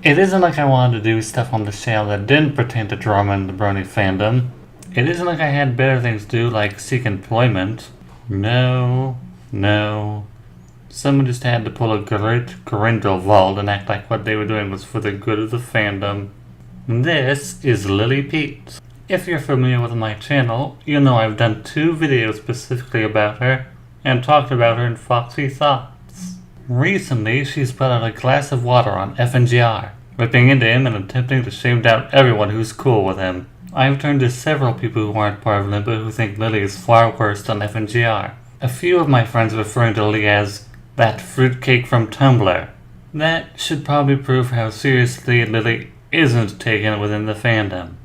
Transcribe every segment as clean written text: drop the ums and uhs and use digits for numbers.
It isn't like I wanted to do stuff on the channel that didn't pertain to drama in the Brony fandom. It isn't like I had better things to do, like seek employment. No. Someone just had to pull a great Grindelwald and act like what they were doing was for the good of the fandom. This is Lily Peet. If you're familiar with my channel, you know I've done 2 videos specifically about her, and talked about her in Foxy Thoughts. Recently, she's put out a glass of water on FNGR, ripping into him and attempting to shame down everyone who's cool with him. I've turned to several people who aren't part of Limbo who think Lily is far worse than FNGR. A few of my friends referring to Lily as that fruitcake from Tumblr. That should probably prove how seriously Lily isn't taken within the fandom.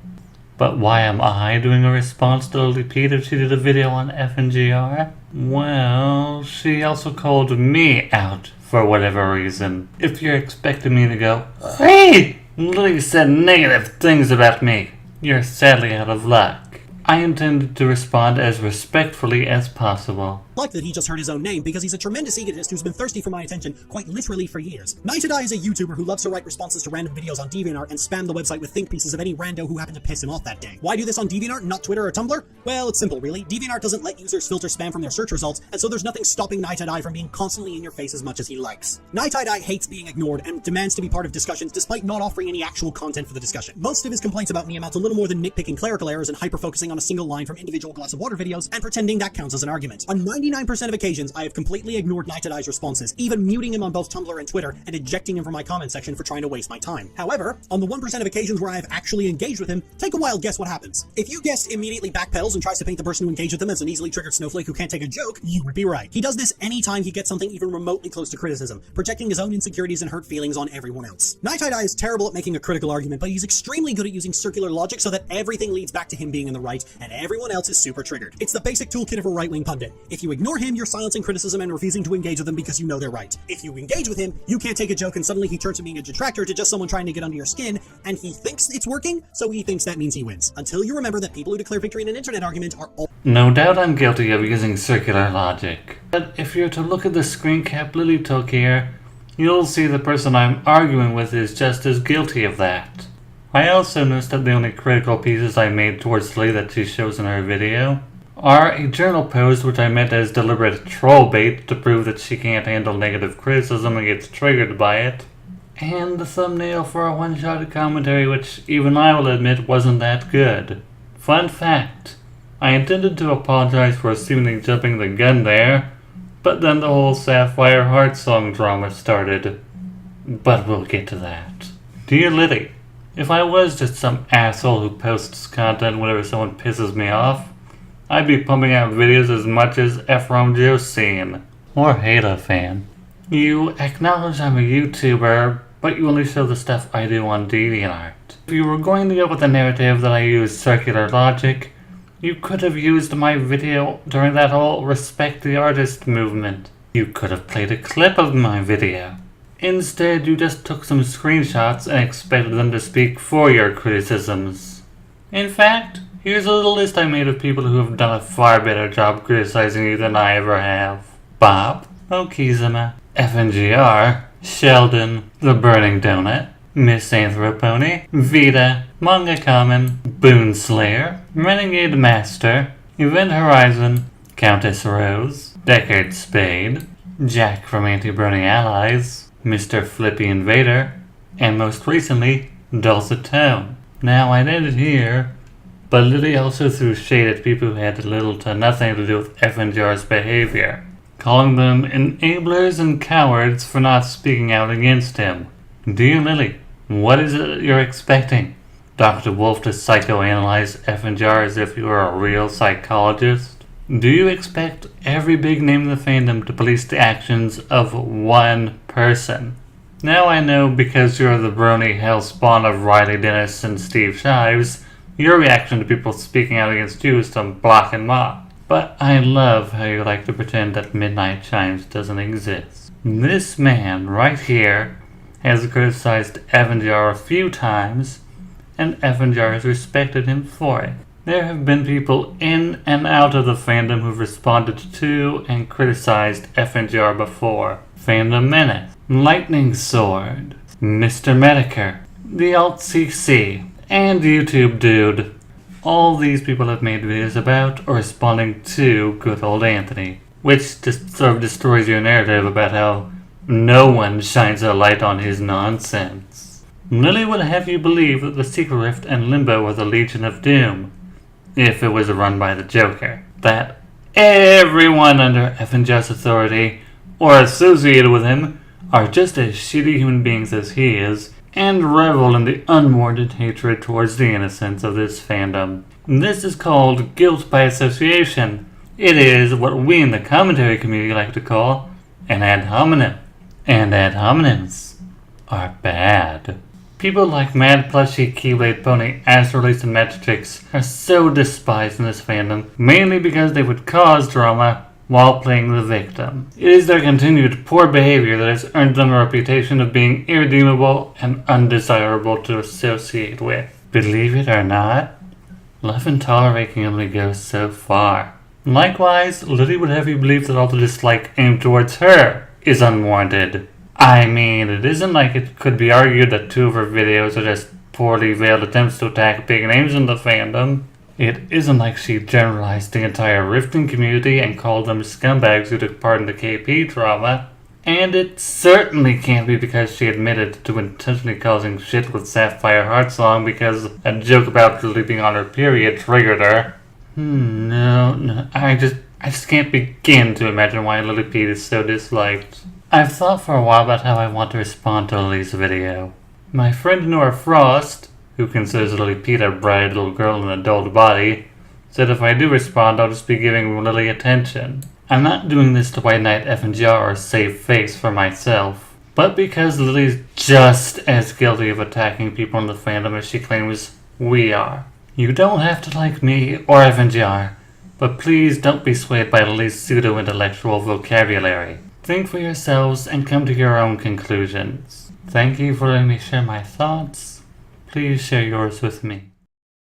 But why am I doing a response to Lily Peet if she did a video on FNGR? Well, she also called me out for whatever reason. If you're expecting me to go, "Hey, Lily said negative things about me," you're sadly out of luck. I intended to respond as respectfully as possible. Like that he just heard his own name because he's a tremendous egotist who's been thirsty for my attention quite literally for years. Night to Die is a YouTuber who loves to write responses to random videos on DeviantArt and spam the website with think pieces of any rando who happened to piss him off that day. Why do this on DeviantArt, not Twitter or Tumblr? Well, it's simple really. DeviantArt doesn't let users filter spam from their search results, and so there's nothing stopping Night to Die from being constantly in your face as much as he likes. Night to Die hates being ignored and demands to be part of discussions despite not offering any actual content for the discussion. Most of his complaints about me amount to little more than nitpicking clerical errors and hyper-focusing on a single line from individual glass of water videos and pretending that counts as an argument. On 99% of occasions, I have completely ignored Night to Die's responses, even muting him on both Tumblr and Twitter and ejecting him from my comment section for trying to waste my time. However, on the 1% of occasions where I have actually engaged with him, take a wild guess what happens. If you guessed immediately backpedals and tries to paint the person who engaged with him as an easily triggered snowflake who can't take a joke, you would be right. He does this anytime he gets something even remotely close to criticism, projecting his own insecurities and hurt feelings on everyone else. Night to Die is terrible at making a critical argument, but he's extremely good at using circular logic so that everything leads back to him being in the right and everyone else is super triggered. It's the basic toolkit of a right-wing pundit. If you ignore him, you're silencing criticism and refusing to engage with them because you know they're right. If you engage with him, you can't take a joke and suddenly he turns from being a detractor to just someone trying to get under your skin, and he thinks it's working, so he thinks that means he wins. Until you remember that people who declare victory in an internet argument are all— No doubt I'm guilty of using circular logic. But if you're to look at the screen cap Lily took here, you'll see the person I'm arguing with is just as guilty of that. I also noticed that the only critical pieces I made towards Lily that she shows in her video are a journal post which I meant as deliberate troll bait to prove that she can't handle negative criticism and gets triggered by it, and the thumbnail for a one-shot commentary which even I will admit wasn't that good. Fun fact, I intended to apologize for seemingly jumping the gun there, but then the whole Sapphire Heart song drama started. But we'll get to that. Dear Lily, if I was just some asshole who posts content whenever someone pisses me off, I'd be pumping out videos as much as Ephraim Josine, or Halo fan. You acknowledge I'm a YouTuber, but you only show the stuff I do on DeviantArt. If you were going to go with the narrative that I use circular logic, you could have used my video during that whole respect the artist movement. You could have played a clip of my video. Instead, you just took some screenshots and expected them to speak for your criticisms. In fact, here's a little list I made of people who have done a far better job criticizing you than I ever have. Bob, Okizuma, FNGR, Sheldon, The Burning Donut, Miss Anthropony, Vita, Manga Common, Boonslayer, Renegade Master, Event Horizon, Countess Rose, Deckard Spade, Jack from Anti-Brony Allies, Mr. Flippy Invader, and most recently, Dulcet Tone. Now I'd end it here, but Lily also threw shade at people who had little to nothing to do with FNGR's behavior, calling them enablers and cowards for not speaking out against him. Dear Lily, what is it you're expecting? Dr. Wolf to psychoanalyze FNGR as if you were a real psychologist? Do you expect every big name in the fandom to police the actions of one person? Now I know because you're the Brony hellspawn of Riley Dennis and Steve Shives, your reaction to people speaking out against you is to block and mock. But I love how you like to pretend that Midnight Chimes doesn't exist. This man right here has criticized FNGR a few times, and FNGR has respected him for it. There have been people in and out of the fandom who've responded to and criticized FNGR before. FandomMenace, Lightning Sword, Mr. Medicare, the Alt-CC, and YouTube Dude. All these people have made videos about or responding to good old Anthony, which just sort of destroys your narrative about how no one shines a light on his nonsense. Lily would have you believe that the Secret Rift and Limbo were the Legion of Doom, if it was run by the Joker. That everyone under FNGR's authority, or associated with him, are just as shitty human beings as he is, and revel in the unwarranted hatred towards the innocents of this fandom. This is called guilt by association. It is what we in the commentary community like to call an ad hominem. And ad hominems are bad. People like Mad Plushie, Keyblade Pony, Astrolace, and Magitrix are so despised in this fandom, mainly because they would cause drama while playing the victim. It is their continued poor behavior that has earned them a reputation of being irredeemable and undesirable to associate with. Believe it or not, love and tolerate can only go so far. Likewise, Lily would have you believe that all the dislike aimed towards her is unwarranted. I mean, it isn't like it could be argued that 2 of her videos are just poorly veiled attempts to attack big names in the fandom. It isn't like she generalized the entire Rifting community and called them scumbags who took part in the KP drama. And it certainly can't be because she admitted to intentionally causing shit with Sapphire Heartsong because a joke about Lily being on her period triggered her. No, I just can't begin to imagine why Lily Peet is so disliked. I've thought for a while about how I want to respond to Lily's video. My friend Nora Frost, who considers Lily Peet a bright little girl in an adult body, said if I do respond, I'll just be giving Lily attention. I'm not doing this to white knight FNGR or save face for myself, but because Lily's just as guilty of attacking people in the fandom as she claims we are. You don't have to like me or FNGR, but please don't be swayed by Lily's pseudo-intellectual vocabulary. Think for yourselves and come to your own conclusions. Thank you for letting me share my thoughts. Please share yours with me.